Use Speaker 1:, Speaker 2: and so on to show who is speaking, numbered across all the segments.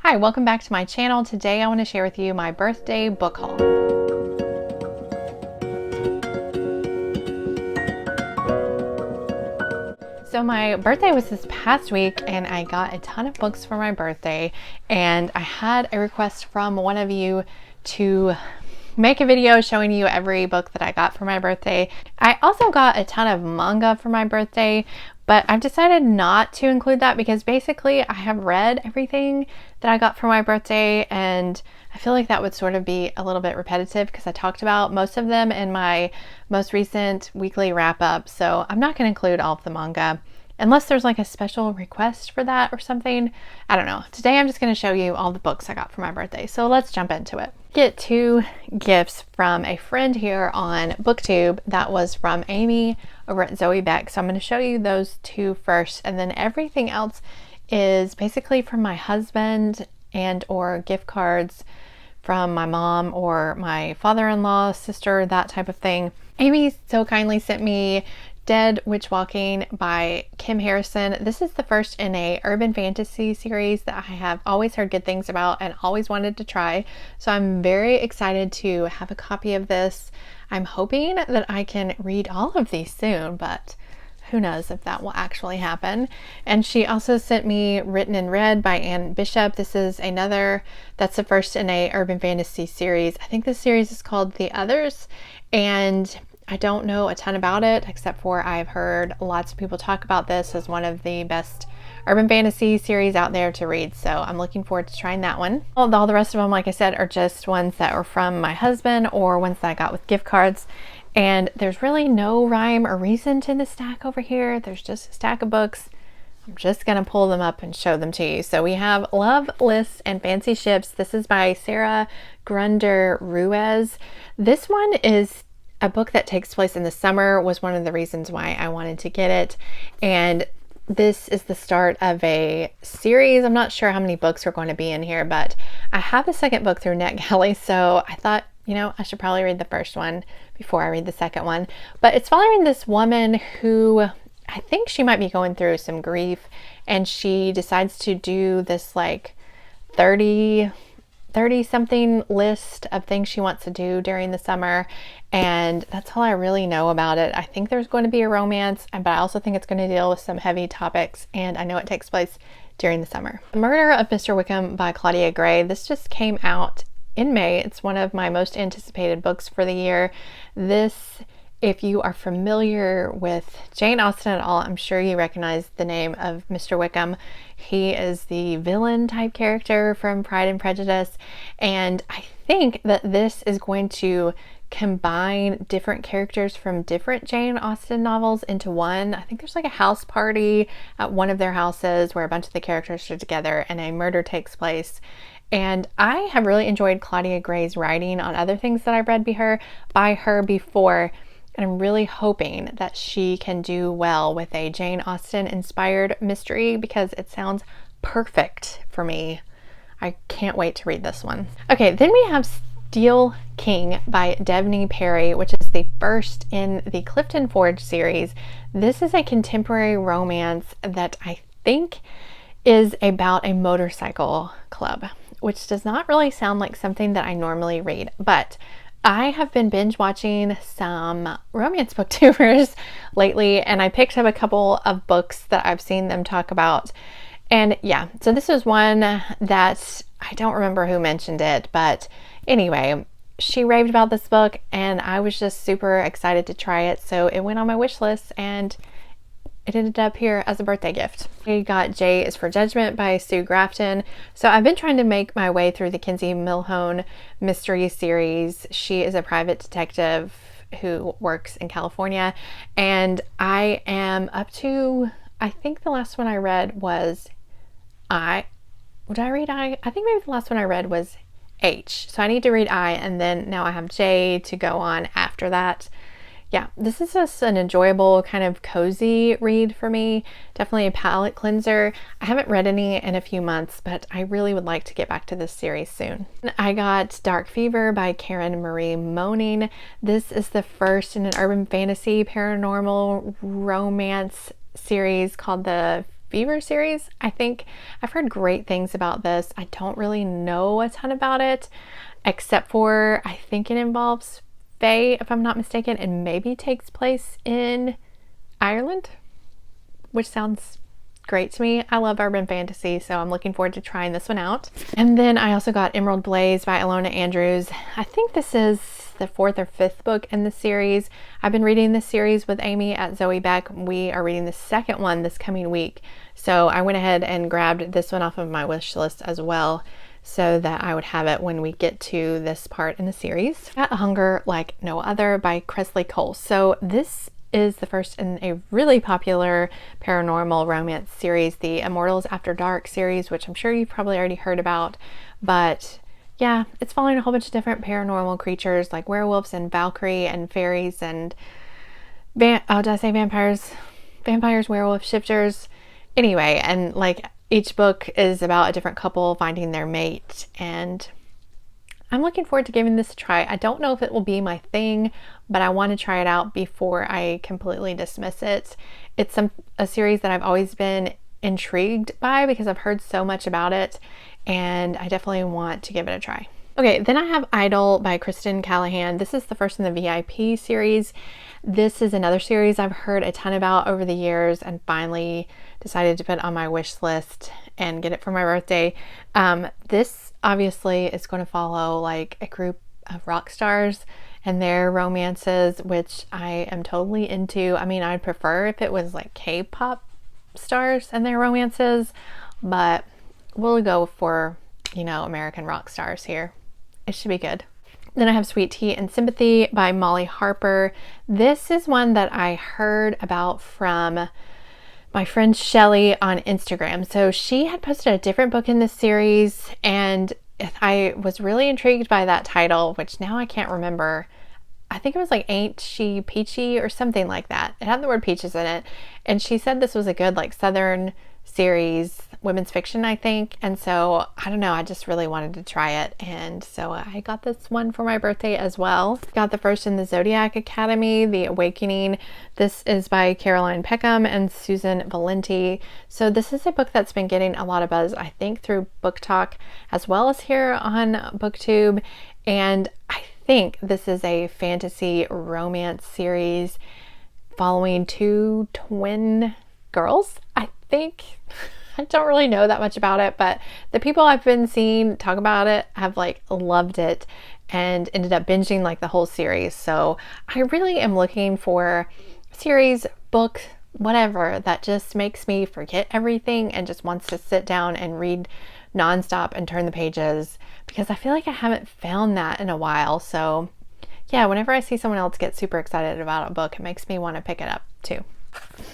Speaker 1: Hi, welcome back to my channel. Today I want to share with you my birthday book haul. So my birthday was this past week and I got a ton of books for my birthday, and I had a request from one of you to make a video showing you every book that I got for my birthday. I also got a ton of manga for my birthday, but I've decided not to include that because basically I have read everything that I got for my birthday, and I feel like that would sort of be a little bit repetitive because I talked about most of them in my most recent weekly wrap up. So I'm not going to include all of the manga unless there's like a special request for that or something. I don't know. Today I'm just going to show you all the books I got for my birthday. So let's jump into it. Get two gifts from a friend here on BookTube. That was from Amy over at Zoe Beck. So I'm going to show you those two first, and then everything else is basically from my husband and or gift cards from my mom or my father-in-law, sister, that type of thing. Amy so kindly sent me Dead Witch Walking by Kim Harrison. This is the first in a urban fantasy series that I have always heard good things about and always wanted to try. So I'm very excited to have a copy of this. I'm hoping that I can read all of these soon, but who knows if that will actually happen. And she also sent me Written in Red by Anne Bishop. This is that's the first in a urban fantasy series. I think this series is called The Others, and I don't know a ton about it except for I've heard lots of people talk about this as one of the best urban fantasy series out there to read. So I'm looking forward to trying that one. All the rest of them, like I said, are just ones that were from my husband or ones that I got with gift cards. And there's really no rhyme or reason to the stack over here. There's just a stack of books. I'm just going to pull them up and show them to you. So we have Love, Lists, and Fancy Ships. This is by Sarah Grunder Ruiz. This one is a book that takes place in the summer, was one of the reasons why I wanted to get it. And this is the start of a series. I'm not sure how many books are going to be in here, but I have the second book through NetGalley, so I thought, I should probably read the first one before I read the second one. But it's following this woman who, I think she might be going through some grief, and she decides to do this like 30 something list of things she wants to do during the summer, and that's all I really know about it. I think there's going to be a romance, but I also think it's going to deal with some heavy topics, and I know it takes place during the summer. The Murder of Mr. Wickham by Claudia Gray. This just came out in May. It's one of my most anticipated books for the year. This, if you are familiar with Jane Austen at all, I'm sure you recognize the name of Mr. Wickham. He is the villain type character from Pride and Prejudice, and I think that this is going to combine different characters from different Jane Austen novels into one. I think there's like a house party at one of their houses where a bunch of the characters are together and a murder takes place. And I have really enjoyed Claudia Gray's writing on other things that I've read by her before. And I'm really hoping that she can do well with a Jane Austen inspired mystery because it sounds perfect for me. I can't wait to read this one. Okay, then we have Steel King by Devney Perry, which is the first in the Clifton Forge series. This is a contemporary romance that I think is about a motorcycle club, which does not really sound like something that I normally read, but I have been binge watching some romance booktubers lately, and I picked up a couple of books that I've seen them talk about. And yeah, so this is one that I don't remember who mentioned it, but anyway, she raved about this book and I was just super excited to try it. So it went on my wish list and it ended up here as a birthday gift. I got J is for Judgment by Sue Grafton. So I've been trying to make my way through the Kinsey Milhone mystery series. She is a private detective who works in California, and I am up to, I think the last one I read was I. Would I read I? I think maybe the last one I read was H. So I need to read I, and then now I have J to go on after that. Yeah, this is just an enjoyable kind of cozy read for me. Definitely a palate cleanser. I haven't read any in a few months, but I really would like to get back to this series soon. I got Dark Fever by Karen Marie Moaning. This is the first in an urban fantasy paranormal romance series called the Fever series. I think I've heard great things about this. I don't really know a ton about it, except for I think it involves fae, if I'm not mistaken, and maybe takes place in Ireland, which sounds great to me. I love urban fantasy, so I'm looking forward to trying this one out. And then I also got Emerald Blaze by Alona Andrews. I think this is the 4th or 5th book in the series. I've been reading this series with Amy at Zoe Beck. We are reading the 2nd one this coming week. So I went ahead and grabbed this one off of my wish list as well, so that I would have it when we get to this part in the series. Got A Hunger Like No Other by Kresley Cole. So this is the first in a really popular paranormal romance series, the Immortals After Dark series, which I'm sure you've probably already heard about. But yeah, it's following a whole bunch of different paranormal creatures like werewolves and Valkyrie and fairies and did I say vampires? Vampires, werewolf, shifters. Anyway, and like each book is about a different couple finding their mate, and I'm looking forward to giving this a try. I don't know if it will be my thing, but I want to try it out before I completely dismiss it. It's a series that I've always been intrigued by because I've heard so much about it, and I definitely want to give it a try. Okay, then I have Idol by Kristen Callahan. This is the first in the VIP series. This is another series I've heard a ton about over the years and finally decided to put on my wish list and get it for my birthday. This obviously is going to follow like a group of rock stars and their romances, which I am totally into. I mean, I'd prefer if it was like K-pop stars and their romances, but we'll go for, you know, American rock stars here. It should be good. Then I have Sweet Tea and Sympathy by Molly Harper. This is one that I heard about from my friend Shelly on Instagram. So she had posted a different book in this series, and I was really intrigued by that title, which now I can't remember. I think it was like Ain't She Peachy or something like that. It had the word peaches in it. And she said this was a good like Southern series, women's fiction, I think. And so I don't know, I just really wanted to try it. And so I got this one for my birthday as well. Got the first in the Zodiac Academy, The Awakening. This is by Caroline Peckham and Susan Valenti. So this is a book that's been getting a lot of buzz, I think, through Book Talk as well as here on BookTube. And I think this is a fantasy romance series following 2 twin girls, I think. I don't really know that much about it, but the people I've been seeing talk about it have like loved it and ended up binging like the whole series. So I really am looking for a series, book, whatever, that just makes me forget everything and just wants to sit down and read nonstop and turn the pages, because I feel like I haven't found that in a while. So yeah, whenever I see someone else get super excited about a book, it makes me want to pick it up too.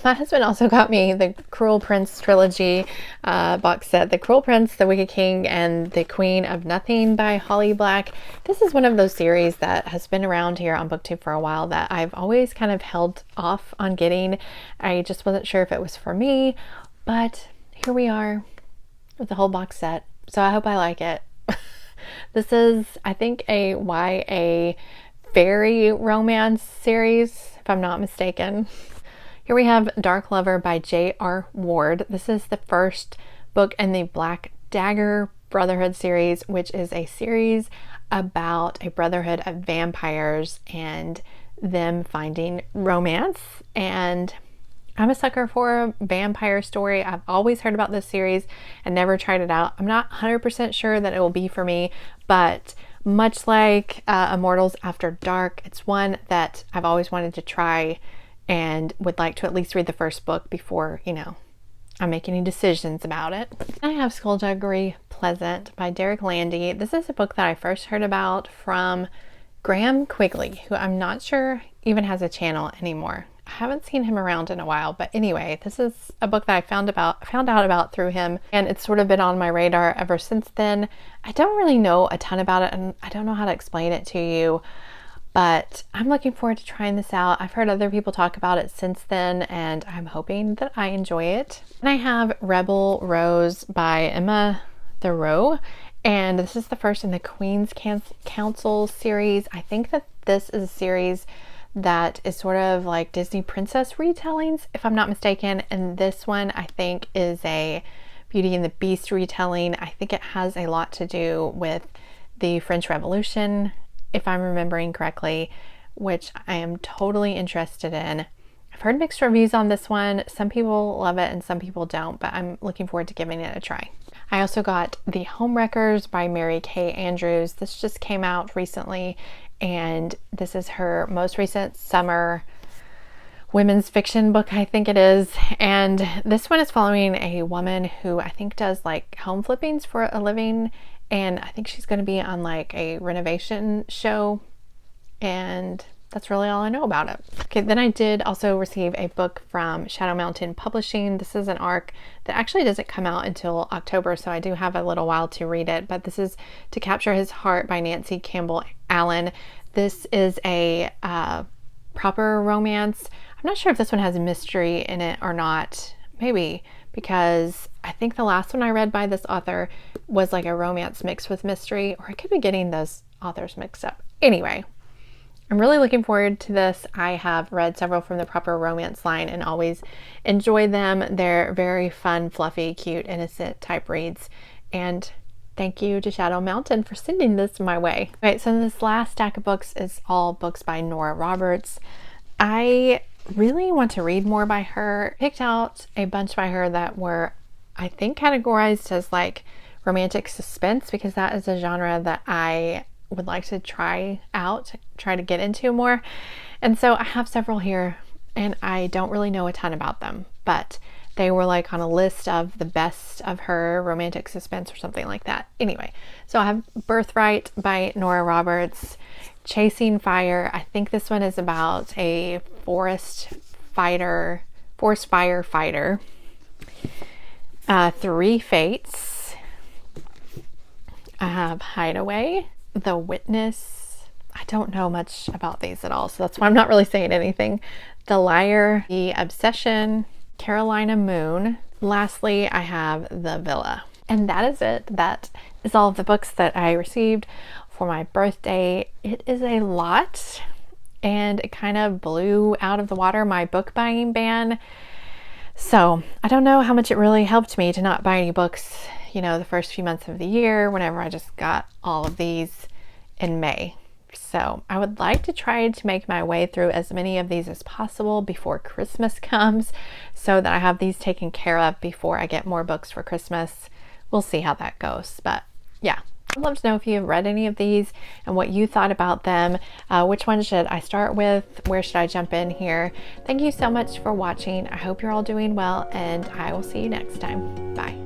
Speaker 1: My husband also got me the Cruel Prince trilogy box set, The Cruel Prince, The Wicked King, and The Queen of Nothing by Holly Black. This is one of those series that has been around here on BookTube for a while that I've always kind of held off on getting. I just wasn't sure if it was for me, but here we are with the whole box set. So I hope I like it. This is, I think, a YA fairy romance series, if I'm not mistaken. Here we have Dark Lover by J.R. Ward. This is the first book in the Black Dagger Brotherhood series, which is a series about a brotherhood of vampires and them finding romance. And I'm a sucker for a vampire story. I've always heard about this series and never tried it out. I'm not 100% sure that it will be for me, but much like Immortals After Dark, it's one that I've always wanted to try and would like to at least read the first book before, you know, I make any decisions about it. I have Skulljagery Pleasant by Derek Landy. This is a book that I first heard about from Graham Quigley, who I'm not sure even has a channel anymore. I haven't seen him around in a while, but anyway, this is a book that I found out about through him, and it's sort of been on my radar ever since then. I don't really know a ton about it, and I don't know how to explain it to you, but I'm looking forward to trying this out. I've heard other people talk about it since then, and I'm hoping that I enjoy it. And I have Rebel Rose by Emma Thoreau, and this is the first in the Queen's Council series. I think that this is a series that is sort of like Disney princess retellings, if I'm not mistaken. And this one I think is a Beauty and the Beast retelling. I think it has a lot to do with the French Revolution, if I'm remembering correctly, which I am totally interested in. I've heard mixed reviews on this one. Some people love it and some people don't, but I'm looking forward to giving it a try. I also got The Homewreckers by Mary Kay Andrews. This just came out recently, and this is her most recent summer women's fiction book, I think it is. And this one is following a woman who I think does like home flippings for a living, and I think she's going to be on like a renovation show, and that's really all I know about it. Okay, then I did also receive a book from Shadow Mountain Publishing. This is an ARC that actually doesn't come out until October, so I do have a little while to read it, but this is To Capture His Heart by Nancy Campbell Allen. This is a proper romance. I'm not sure if this one has mystery in it or not. Maybe, because I think the last one I read by this author was like a romance mixed with mystery, or I could be getting those authors mixed up. Anyway, I'm really looking forward to this. I have read several from the proper romance line and always enjoy them. They're very fun, fluffy, cute, innocent type reads. And thank you to Shadow Mountain for sending this my way. Okay, so this last stack of books is all books by Nora Roberts. I really want to read more by her. Picked out a bunch by her that were, I think, categorized as like romantic suspense, because that is a genre that I would like to try to get into more. And so I have several here, and I don't really know a ton about them, but they were like on a list of the best of her romantic suspense or something like that. Anyway, so I have Birthright by Nora Roberts, Chasing Fire. I think this one is about a forest fire fighter. Three Fates. I have Hideaway, The Witness. I don't know much about these at all, so that's why I'm not really saying anything. The Liar, The Obsession, Carolina Moon. Lastly, I have The Villa. And that is it. That is all of the books that I received for my birthday. It is a lot, and it kind of blew out of the water my book buying ban. So I don't know how much it really helped me to not buy any books, you know, the first few months of the year, whenever I just got all of these in May. So I would like to try to make my way through as many of these as possible before Christmas comes, so that I have these taken care of before I get more books for Christmas. We'll see how that goes. But yeah, I'd love to know if you've read any of these and what you thought about them. Which one should I start with? Where should I jump in here? Thank you so much for watching. I hope you're all doing well, and I will see you next time. Bye.